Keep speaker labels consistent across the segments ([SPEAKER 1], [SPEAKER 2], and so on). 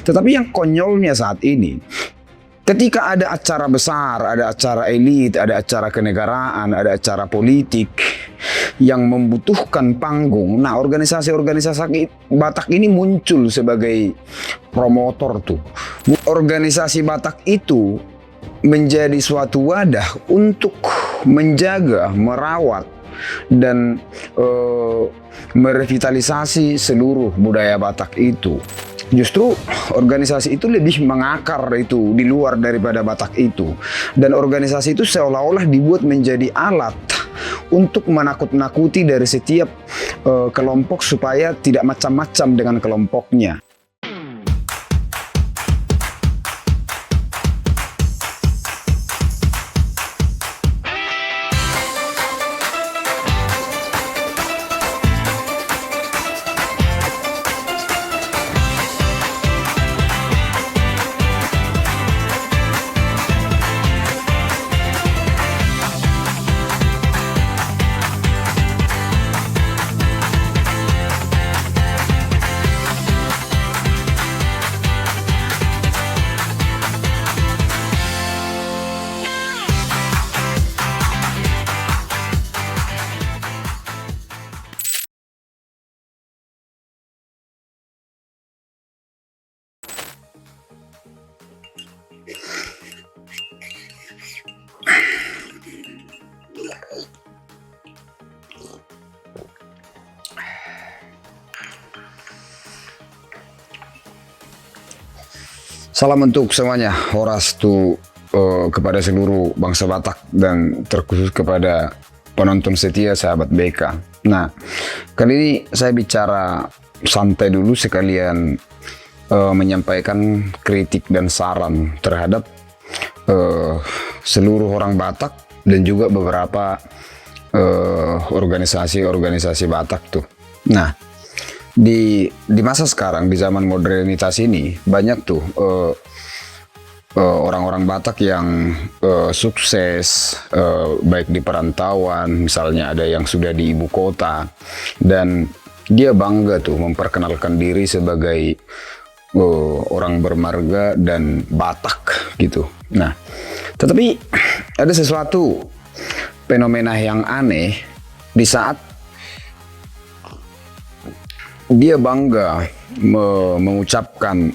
[SPEAKER 1] Tetapi yang konyolnya saat ini, ketika ada acara besar, ada acara elit, ada acara kenegaraan, ada acara politik yang membutuhkan panggung, nah organisasi-organisasi Batak ini muncul sebagai promotor tuh. Organisasi Batak itu menjadi suatu wadah untuk menjaga, merawat, dan merevitalisasi seluruh budaya Batak itu. Justru organisasi itu lebih mengakar itu di luar daripada Batak itu. Dan organisasi itu seolah-olah dibuat menjadi alat untuk menakut-nakuti dari setiap kelompok supaya tidak macam-macam dengan kelompoknya. Salam untuk semuanya, Horas tuh kepada seluruh bangsa Batak dan terkhusus kepada penonton setia sahabat BK. Nah, kali ini saya bicara santai dulu sekalian menyampaikan kritik dan saran terhadap seluruh orang Batak dan juga beberapa organisasi-organisasi Batak tuh. Nah, di masa sekarang, di zaman modernitas ini, banyak tuh orang-orang Batak yang sukses, baik di perantauan, misalnya ada yang sudah di ibu kota, dan dia bangga tuh memperkenalkan diri sebagai orang bermarga dan Batak gitu. Nah, tetapi ada sesuatu fenomena yang aneh di saat dia bangga mengucapkan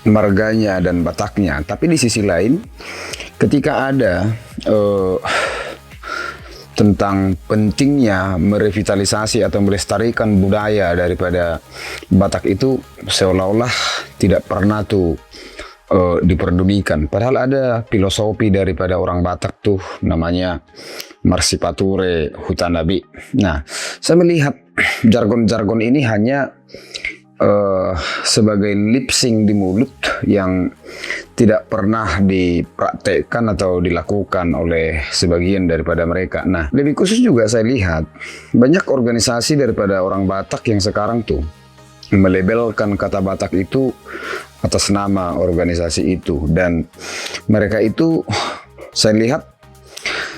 [SPEAKER 1] marganya dan Bataknya, tapi di sisi lain ketika ada tentang pentingnya merevitalisasi atau melestarikan budaya daripada Batak itu seolah-olah tidak pernah tuh diperdulikan. Padahal ada filosofi daripada orang Batak tuh namanya Marsipature Hutanabi. Nah, saya melihat jargon-jargon ini hanya sebagai lip sync di mulut yang tidak pernah dipraktekkan atau dilakukan oleh sebagian daripada mereka. Nah, lebih khusus juga saya lihat banyak organisasi daripada orang Batak yang sekarang tuh melabelkan kata Batak itu atas nama organisasi itu, dan mereka itu saya lihat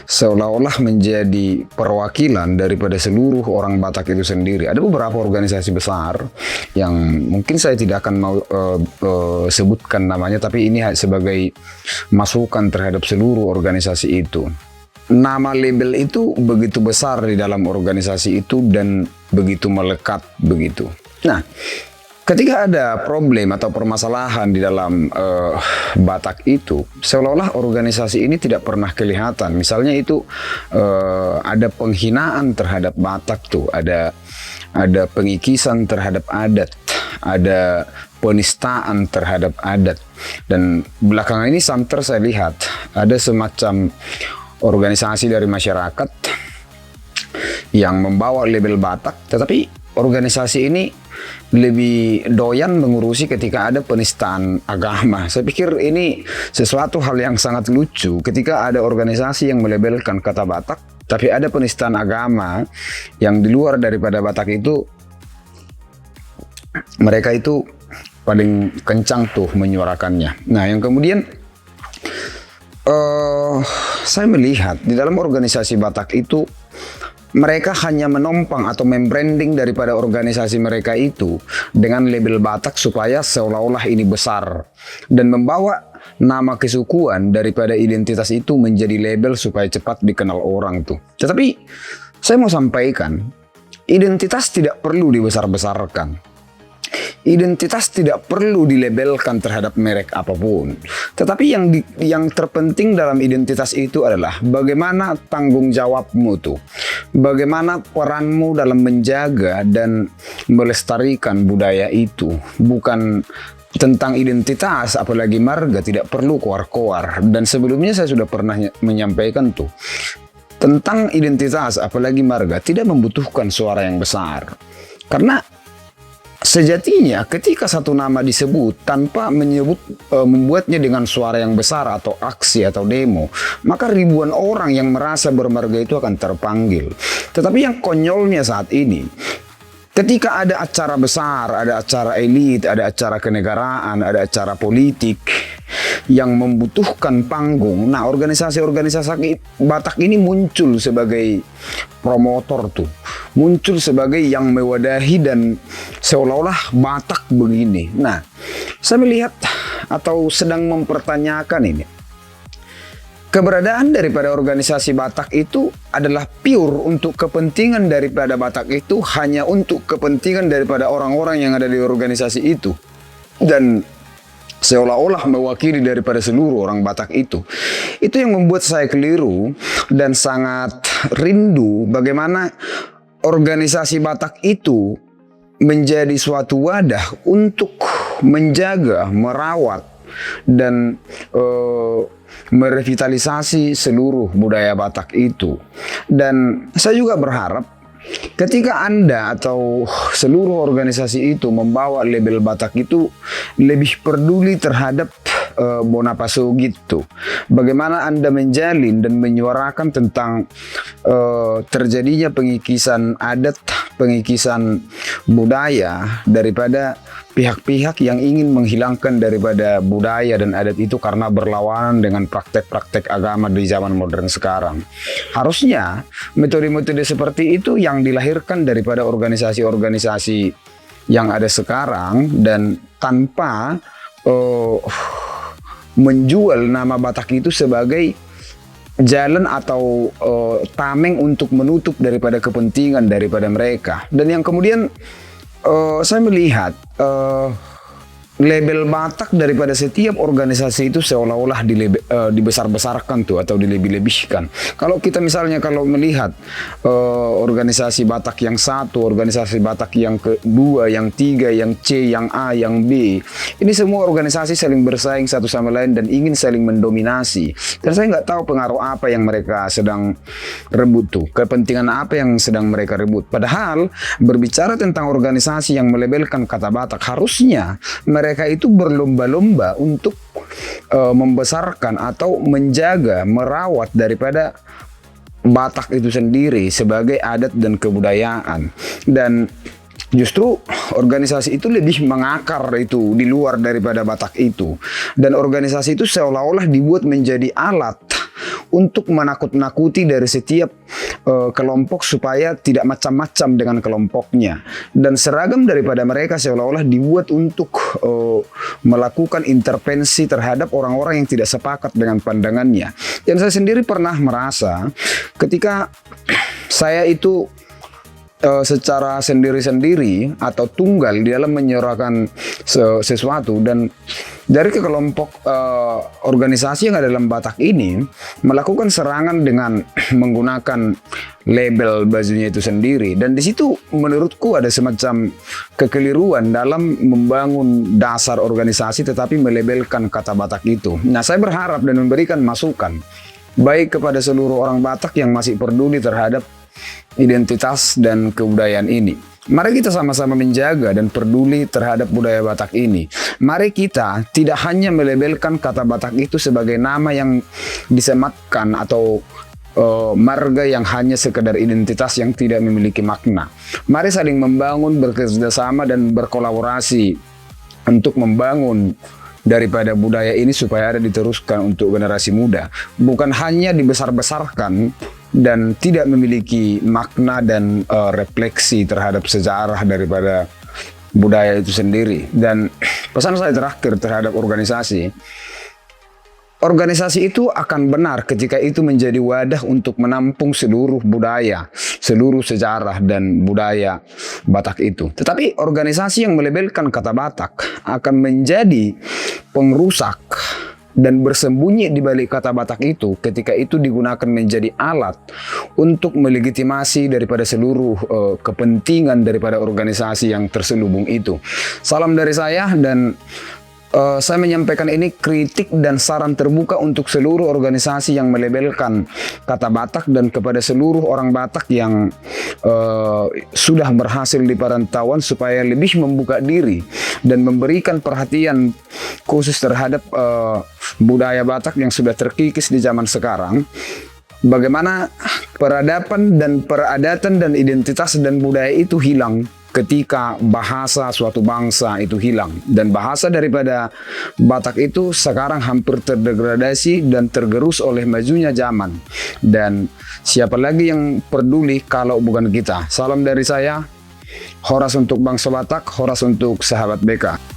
[SPEAKER 1] seolah-olah menjadi perwakilan daripada seluruh orang Batak itu sendiri. Ada beberapa organisasi besar yang mungkin saya tidak akan mau sebutkan namanya, tapi ini sebagai masukan terhadap seluruh organisasi itu. Nama label itu begitu besar di dalam organisasi itu dan begitu melekat begitu. Nah, ketika ada problem atau permasalahan di dalam Batak itu, seolah-olah organisasi ini tidak pernah kelihatan. Misalnya itu ada penghinaan terhadap Batak tuh, ada pengikisan terhadap adat, ada penistaan terhadap adat. Dan belakangan ini santer saya lihat ada semacam organisasi dari masyarakat yang membawa label Batak, tetapi organisasi ini lebih doyan mengurusi ketika ada penistaan agama. Saya pikir ini sesuatu hal yang sangat lucu ketika ada organisasi yang melabelkan kata Batak, tapi ada penistaan agama yang di luar daripada Batak itu, mereka itu paling kencang tuh menyuarakannya. Nah, yang kemudian saya melihat di dalam organisasi Batak itu mereka hanya menompang atau membranding daripada organisasi mereka itu dengan label Batak supaya seolah-olah ini besar dan membawa nama kesukuan daripada identitas itu menjadi label supaya cepat dikenal orang tuh. Tetapi saya mau sampaikan, identitas tidak perlu dibesar-besarkan. Identitas tidak perlu dilabelkan terhadap merek apapun. Tetapi yang terpenting dalam identitas itu adalah bagaimana tanggung jawabmu tuh. Bagaimana peranmu dalam menjaga dan melestarikan budaya itu. Bukan tentang identitas, apalagi marga tidak perlu koar-koar. Dan sebelumnya saya sudah pernah menyampaikan tuh. Tentang identitas, apalagi marga, tidak membutuhkan suara yang besar. Karena sejatinya ketika satu nama disebut tanpa membuatnya dengan suara yang besar atau aksi atau demo, maka ribuan orang yang merasa bermarga itu akan terpanggil. Tetapi yang konyolnya saat ini, ketika ada acara besar, ada acara elit, ada acara kenegaraan, ada acara politik yang membutuhkan panggung, nah organisasi-organisasi Batak ini muncul sebagai promotor tuh, muncul sebagai yang mewadahi dan seolah-olah Batak begini. Nah, saya melihat atau sedang mempertanyakan ini. Keberadaan daripada organisasi Batak itu adalah pure untuk kepentingan daripada Batak itu, hanya untuk kepentingan daripada orang-orang yang ada di organisasi itu. Dan seolah-olah mewakili daripada seluruh orang Batak itu. Itu yang membuat saya keliru dan sangat rindu bagaimana organisasi Batak itu menjadi suatu wadah untuk menjaga, merawat, dan merevitalisasi seluruh budaya Batak itu. Dan saya juga berharap ketika Anda atau seluruh organisasi itu membawa label Batak itu lebih peduli terhadap Bonapaso gitu. Bagaimana Anda menjalin dan menyuarakan tentang terjadinya pengikisan adat, pengikisan budaya daripada pihak-pihak yang ingin menghilangkan daripada budaya dan adat itu karena berlawanan dengan praktek-praktek agama di zaman modern sekarang. Harusnya metode-metode seperti itu yang dilahirkan daripada organisasi-organisasi yang ada sekarang dan tanpa menjual nama Batak itu sebagai jalan atau tameng untuk menutup daripada kepentingan daripada mereka. Dan yang kemudian saya melihat label Batak daripada setiap organisasi itu seolah-olah dibesar-besarkan tuh atau dilebih-lebihkan. Kalau kita misalnya kalau melihat organisasi Batak yang satu, organisasi Batak yang kedua, yang tiga, yang C, yang A, yang B, ini semua organisasi saling bersaing satu sama lain dan ingin saling mendominasi. Dan saya nggak tahu pengaruh apa yang mereka sedang rebut tuh, kepentingan apa yang sedang mereka rebut. Padahal berbicara tentang organisasi yang melabelkan kata Batak, harusnya mereka itu berlomba-lomba untuk membesarkan atau menjaga, merawat daripada Batak itu sendiri sebagai adat dan kebudayaan. Dan justru organisasi itu lebih mengakar itu di luar daripada Batak itu. Dan organisasi itu seolah-olah dibuat menjadi alat untuk menakut-nakuti dari setiap kelompok supaya tidak macam-macam dengan kelompoknya. Dan seragam daripada mereka seolah-olah dibuat untuk melakukan intervensi terhadap orang-orang yang tidak sepakat dengan pandangannya. Dan saya sendiri pernah merasa ketika saya itu secara sendiri-sendiri atau tunggal di dalam menyuarakan sesuatu, dan dari kelompok organisasi yang ada dalam Batak ini melakukan serangan dengan menggunakan label bajunya itu sendiri, dan di situ menurutku ada semacam kekeliruan dalam membangun dasar organisasi tetapi melabelkan kata Batak itu. Nah, saya berharap dan memberikan masukan baik kepada seluruh orang Batak yang masih peduli terhadap identitas dan kebudayaan ini. Mari kita sama-sama menjaga dan peduli terhadap budaya Batak ini. Mari kita tidak hanya melabelkan kata Batak itu sebagai nama yang disematkan atau marga yang hanya sekedar identitas yang tidak memiliki makna. Mari saling membangun, bekerjasama dan berkolaborasi untuk membangun daripada budaya ini supaya ada diteruskan untuk generasi muda. Bukan hanya dibesar-besarkan dan tidak memiliki makna dan refleksi terhadap sejarah daripada budaya itu sendiri. Dan pesan saya terakhir terhadap organisasi, organisasi itu akan benar ketika itu menjadi wadah untuk menampung seluruh budaya, seluruh sejarah dan budaya Batak itu. Tetapi organisasi yang melabelkan kata Batak akan menjadi pengrusak dan bersembunyi di balik kata Batak itu ketika itu digunakan menjadi alat untuk melegitimasi daripada seluruh kepentingan daripada organisasi yang terselubung itu. Salam dari saya, dan saya menyampaikan ini kritik dan saran terbuka untuk seluruh organisasi yang melabelkan kata Batak dan kepada seluruh orang Batak yang sudah berhasil di perantauan supaya lebih membuka diri dan memberikan perhatian khusus terhadap budaya Batak yang sudah terkikis di zaman sekarang. Bagaimana peradaban dan peradatan dan identitas dan budaya itu hilang ketika bahasa suatu bangsa itu hilang. Dan bahasa daripada Batak itu sekarang hampir terdegradasi dan tergerus oleh majunya zaman. Dan siapa lagi yang peduli kalau bukan kita? Salam dari saya, Horas untuk bangsa Batak, Horas untuk sahabat BK.